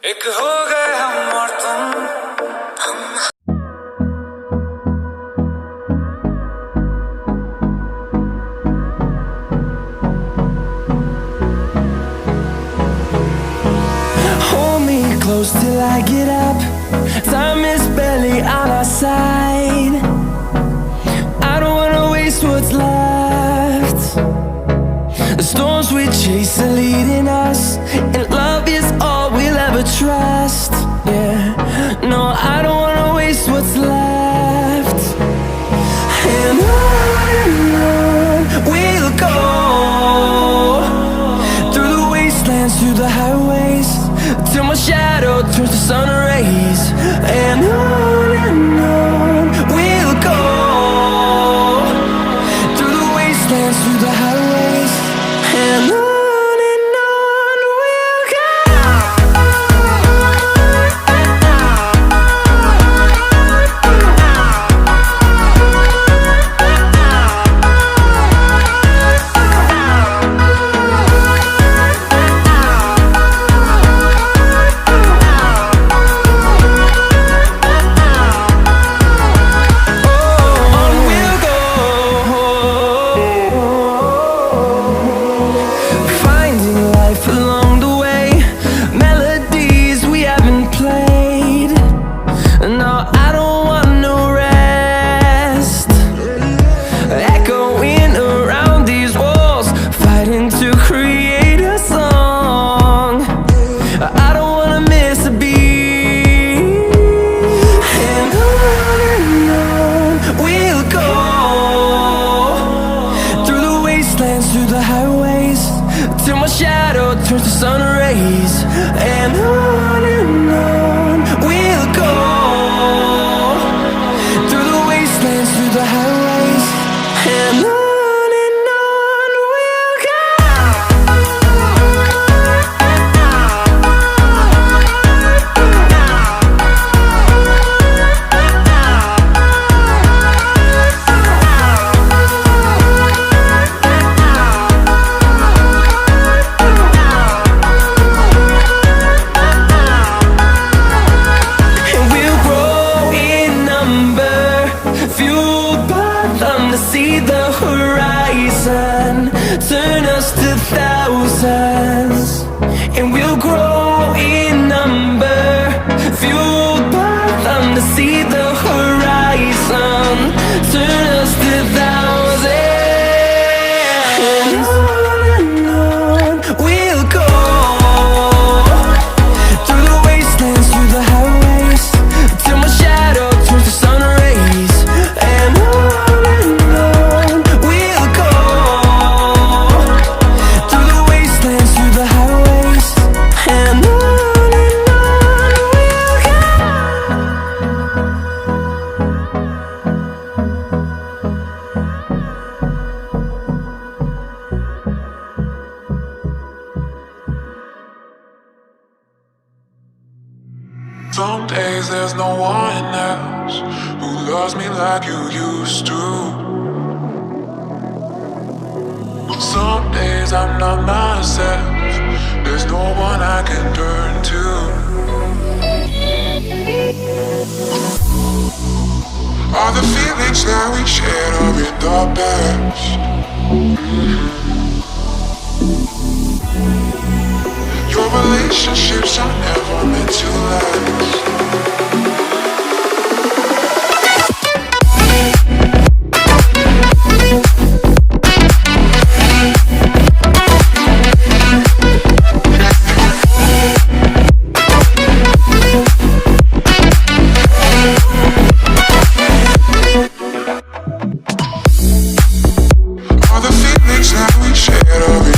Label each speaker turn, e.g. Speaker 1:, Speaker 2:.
Speaker 1: एक हो गए हम और तुम।
Speaker 2: Hold me close till I get up. Time is barely on our side. I don't wanna waste what's left. The storms we chase are leading us, and love is all we'll ever trust. Yeah, no, I don't wanna waste what's left. And on we'll go, through the wastelands, through the highways, till my shadow turns to sun rays. And on we'll go, through the wastelands, through the highways, and on we'll go. Through the highways, till my shadow turns to sun rays. And on we'll go, through the wastelands, through the highways, and on we'll go. See the horizon turn us to thousands, and we'll grow in number, fueled by them to see the horizon turn us to thousands. And on we'll go, through the wastelands, through the highways, till my shadow turns to sun rays. And
Speaker 1: some days there's no one else who loves me like you used to. Some days I'm not myself, there's no one I can turn to. All the feelings that we shared are in the past. Your relationships are never meant to last. All the feelings that we shared are